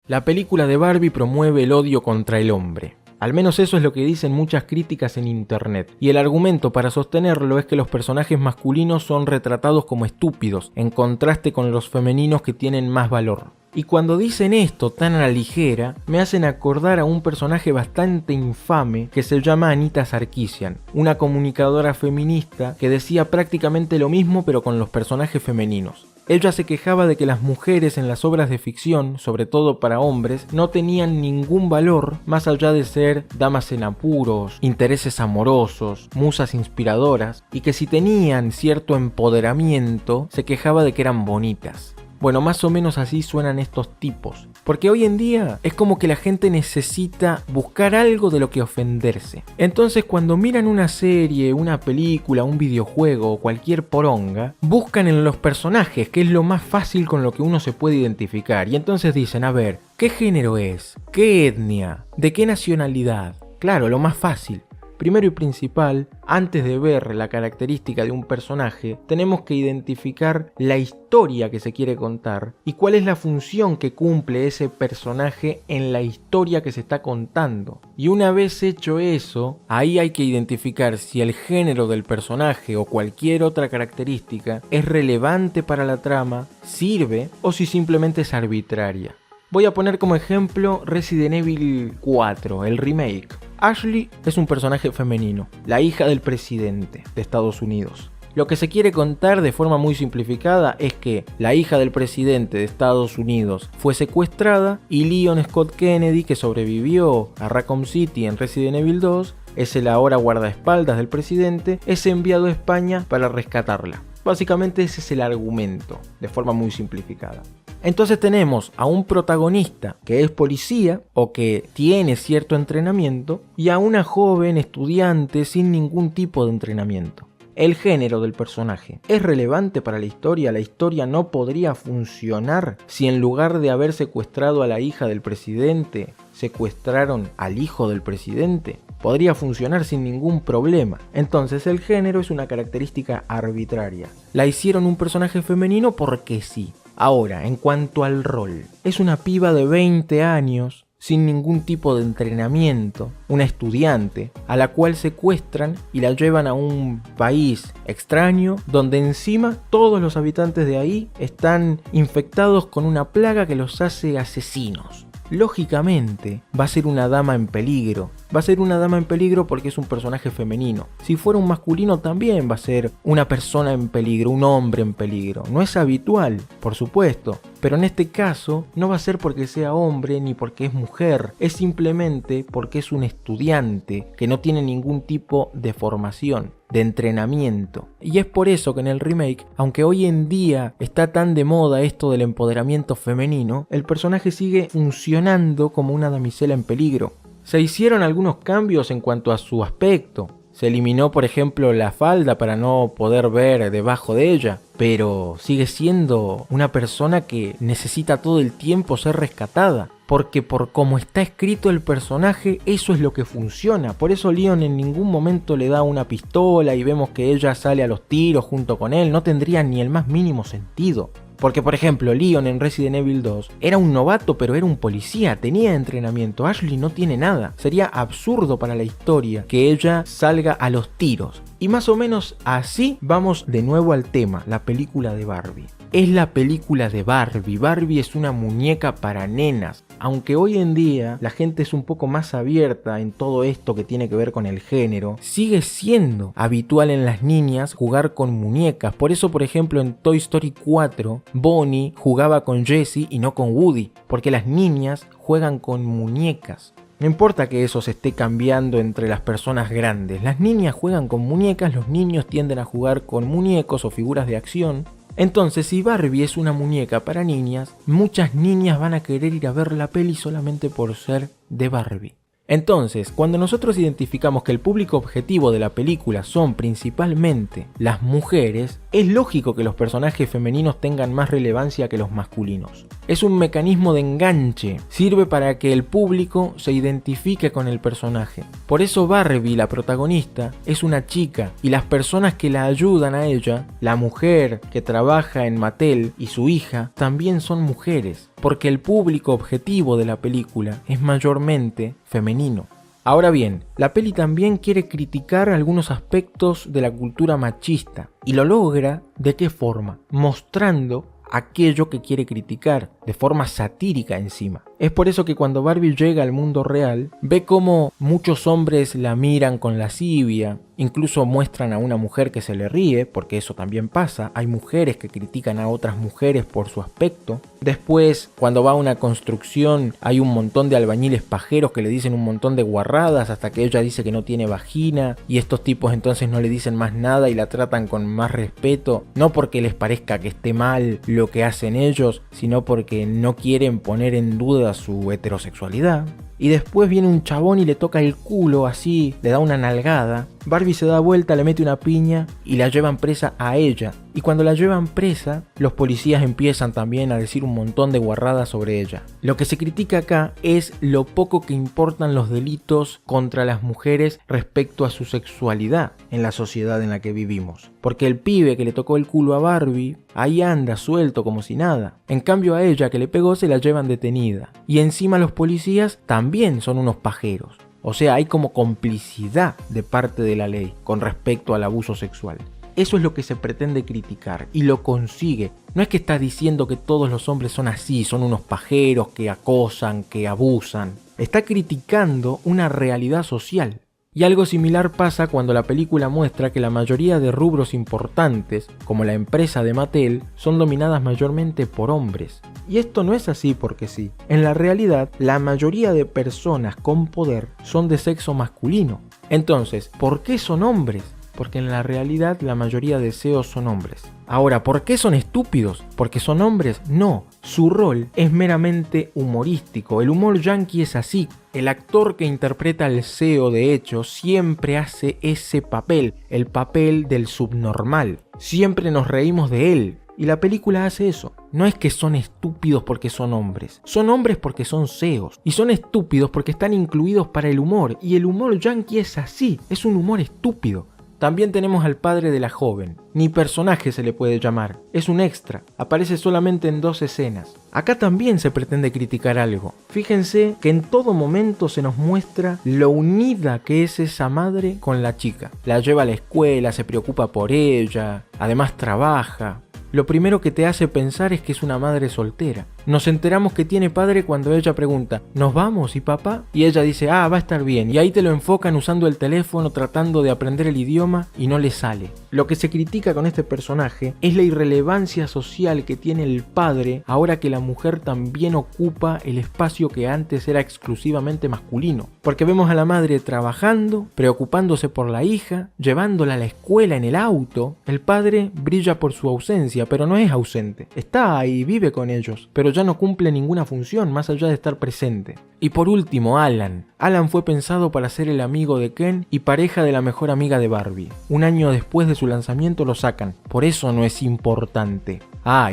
La película de Barbie promueve el odio contra el hombre. Al menos eso es lo que dicen muchas críticas en internet, y el argumento para sostenerlo es que los personajes masculinos son retratados como estúpidos, en contraste con los femeninos que tienen más valor. Y cuando dicen esto tan a la ligera, me hacen acordar a un personaje bastante infame que se llama Anita Sarkeesian, una comunicadora feminista que decía prácticamente lo mismo pero con los personajes femeninos. Ella se quejaba de que las mujeres en las obras de ficción, sobre todo para hombres, no tenían ningún valor más allá de ser damas en apuros, intereses amorosos, musas inspiradoras, y que si tenían cierto empoderamiento, se quejaba de que eran bonitas. Bueno, más o menos así suenan estos tipos, porque hoy en día es como que la gente necesita buscar algo de lo que ofenderse. Entonces cuando miran una serie, una película, un videojuego o cualquier poronga, buscan en los personajes, que es lo más fácil con lo que uno se puede identificar, y entonces dicen, a ver, ¿qué género es? ¿Qué etnia? ¿De qué nacionalidad? Claro, lo más fácil. Primero y principal, antes de ver la característica de un personaje, tenemos que identificar la historia que se quiere contar y cuál es la función que cumple ese personaje en la historia que se está contando. Y una vez hecho eso, ahí hay que identificar si el género del personaje o cualquier otra característica es relevante para la trama, sirve o si simplemente es arbitraria. Voy a poner como ejemplo Resident Evil 4, el remake. Ashley es un personaje femenino, la hija del presidente de Estados Unidos. Lo que se quiere contar de forma muy simplificada es que la hija del presidente de Estados Unidos fue secuestrada y Leon Scott Kennedy, que sobrevivió a Raccoon City en Resident Evil 2, es el ahora guardaespaldas del presidente, es enviado a España para rescatarla. Básicamente ese es el argumento, de forma muy simplificada. Entonces tenemos a un protagonista que es policía o que tiene cierto entrenamiento y a una joven estudiante sin ningún tipo de entrenamiento. El género del personaje es relevante para la historia no podría funcionar si en lugar de haber secuestrado a la hija del presidente, secuestraron al hijo del presidente. Podría funcionar sin ningún problema. Entonces el género es una característica arbitraria. La hicieron un personaje femenino porque sí. Ahora, en cuanto al rol, es una piba de 20 años, sin ningún tipo de entrenamiento, una estudiante, a la cual secuestran y la llevan a un país extraño, donde encima todos los habitantes de ahí están infectados con una plaga que los hace asesinos. Lógicamente, va a ser una dama en peligro. Va a ser una dama en peligro porque es un personaje femenino. Si fuera un masculino también va a ser una persona en peligro, un hombre en peligro. No es habitual, por supuesto, pero en este caso no va a ser porque sea hombre ni porque es mujer. Es simplemente porque es un estudiante que no tiene ningún tipo de formación, de entrenamiento. Y es por eso que en el remake, aunque hoy en día está tan de moda esto del empoderamiento femenino, el personaje sigue funcionando como una damisela en peligro. Se hicieron algunos cambios en cuanto a su aspecto. Se eliminó, por ejemplo, la falda para no poder ver debajo de ella, pero sigue siendo una persona que necesita todo el tiempo ser rescatada. Porque por cómo está escrito el personaje, eso es lo que funciona. Por eso Leon en ningún momento le da una pistola y vemos que ella sale a los tiros junto con él. No tendría ni el más mínimo sentido. Porque por ejemplo, Leon en Resident Evil 2 era un novato pero era un policía, tenía entrenamiento. Ashley no tiene nada. Sería absurdo para la historia que ella salga a los tiros. Y más o menos así vamos de nuevo al tema, la película de Barbie. Es la película de Barbie. Barbie es una muñeca para nenas. Aunque hoy en día la gente es un poco más abierta en todo esto que tiene que ver con el género, sigue siendo habitual en las niñas jugar con muñecas. Por eso, por ejemplo, en Toy Story 4, Bonnie jugaba con Jessie y no con Woody, porque las niñas juegan con muñecas. No importa que eso se esté cambiando entre las personas grandes, las niñas juegan con muñecas, los niños tienden a jugar con muñecos o figuras de acción. Entonces, si Barbie es una muñeca para niñas, muchas niñas van a querer ir a ver la peli solamente por ser de Barbie. Entonces, cuando nosotros identificamos que el público objetivo de la película son principalmente las mujeres, es lógico que los personajes femeninos tengan más relevancia que los masculinos. Es un mecanismo de enganche, sirve para que el público se identifique con el personaje. Por eso Barbie, la protagonista, es una chica y las personas que la ayudan a ella, la mujer que trabaja en Mattel y su hija, también son mujeres. porque el público objetivo de la película es mayormente femenino. Ahora bien, la peli también quiere criticar algunos aspectos de la cultura machista, y lo logra ¿de qué forma? Mostrando aquello que quiere criticar, de forma satírica encima. Es por eso que cuando Barbie llega al mundo real, ve cómo muchos hombres la miran con lascivia, incluso muestran a una mujer que se le ríe, porque eso también pasa, hay mujeres que critican a otras mujeres por su aspecto. Después, cuando va a una construcción, hay un montón de albañiles pajeros que le dicen un montón de guarradas hasta que ella dice que no tiene vagina, y estos tipos entonces no le dicen más nada y la tratan con más respeto, no porque les parezca que esté mal lo que hacen ellos, sino porque no quieren poner en duda su heterosexualidad. Y después viene un chabón y le toca el culo así, le da una nalgada. Barbie se da vuelta, le mete una piña y la llevan presa a ella. Y cuando la llevan presa, los policías empiezan también a decir un montón de guarradas sobre ella. Lo que se critica acá es lo poco que importan los delitos contra las mujeres respecto a su sexualidad en la sociedad en la que vivimos. Porque el pibe que le tocó el culo a Barbie, ahí anda suelto como si nada. En cambio a ella que le pegó se la llevan detenida. Y encima los policías también son unos pajeros. O sea, hay como complicidad de parte de la ley con respecto al abuso sexual. Eso es lo que se pretende criticar y lo consigue. No es que está diciendo que todos los hombres son así, son unos pajeros que acosan, que abusan. Está criticando una realidad social. Y algo similar pasa cuando la película muestra que la mayoría de rubros importantes, como la empresa de Mattel, son dominadas mayormente por hombres. Y esto no es así porque sí. En la realidad, la mayoría de personas con poder son de sexo masculino. Entonces, ¿por qué son hombres? Porque en la realidad la mayoría de CEOs son hombres. Ahora, ¿por qué son estúpidos? ¿Porque son hombres? No. Su rol es meramente humorístico. El humor yankee es así. El actor que interpreta al CEO, de hecho, siempre hace ese papel, el papel del subnormal. Siempre nos reímos de él. Y la película hace eso. No es que son estúpidos porque son hombres. Son hombres porque son CEOs. Y son estúpidos porque están incluidos para el humor. Y el humor yankee es así. Es un humor estúpido. También tenemos al padre de la joven. Ni personaje se le puede llamar. Es un extra. Aparece solamente en 2 escenas. Acá también se pretende criticar algo. Fíjense que en todo momento se nos muestra lo unida que es esa madre con la chica. La lleva a la escuela, se preocupa por ella, además trabaja. Lo primero que te hace pensar es que es una madre soltera. Nos enteramos que tiene padre cuando ella pregunta, ¿nos vamos y papá? Y ella dice, va a estar bien. Y ahí te lo enfocan usando el teléfono, tratando de aprender el idioma y no le sale. Lo que se critica con este personaje es la irrelevancia social que tiene el padre ahora que la mujer también ocupa el espacio que antes era exclusivamente masculino. Porque vemos a la madre trabajando, preocupándose por la hija, llevándola a la escuela en el auto. El padre brilla por su ausencia, pero no es ausente. Está ahí, vive con ellos, pero ya no cumple ninguna función más allá de estar presente. Y por último, Alan. Alan fue pensado para ser el amigo de Ken y pareja de la mejor amiga de Barbie. Un año después de su lanzamiento lo sacan, por eso no es importante.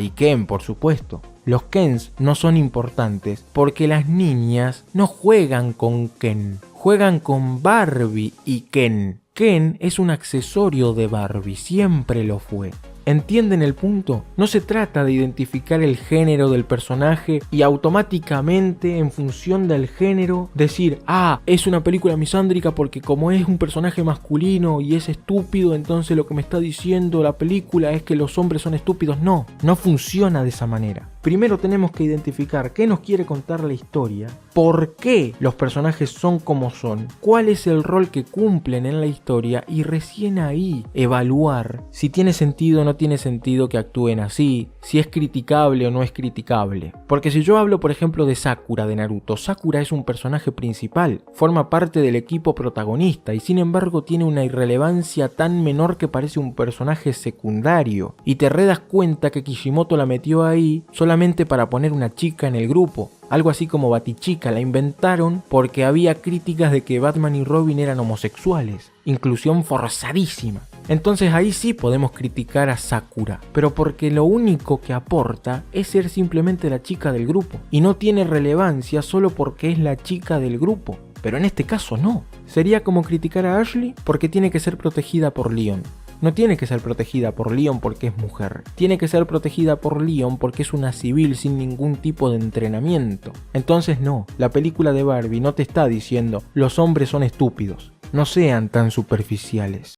Y Ken, por supuesto. Los Kens no son importantes porque las niñas no juegan con Ken, juegan con Barbie y Ken. Ken es un accesorio de Barbie, siempre lo fue. ¿Entienden el punto? No se trata de identificar el género del personaje y automáticamente en función del género decir, es una película misándrica porque como es un personaje masculino y es estúpido, entonces lo que me está diciendo la película es que los hombres son estúpidos. No funciona de esa manera. Primero tenemos que identificar qué nos quiere contar la historia, por qué los personajes son como son, cuál es el rol que cumplen en la historia y recién ahí evaluar si tiene sentido o no tiene sentido que actúen así, si es criticable o no es criticable. Porque si yo hablo por ejemplo de Sakura de Naruto, Sakura es un personaje principal, forma parte del equipo protagonista y sin embargo tiene una irrelevancia tan menor que parece un personaje secundario y te das cuenta que Kishimoto la metió ahí solamente para poner una chica en el grupo. Algo así como Batichica, la inventaron porque había críticas de que Batman y Robin eran homosexuales. Inclusión forzadísima. Entonces ahí sí podemos criticar a Sakura, pero porque lo único que aporta es ser simplemente la chica del grupo. Y no tiene relevancia solo porque es la chica del grupo. Pero en este caso no. Sería como criticar a Ashley porque tiene que ser protegida por Leon. No tiene que ser protegida por Leon porque es mujer. Tiene que ser protegida por Leon porque es una civil sin ningún tipo de entrenamiento. Entonces no, la película de Barbie no te está diciendo los hombres son estúpidos. No sean tan superficiales.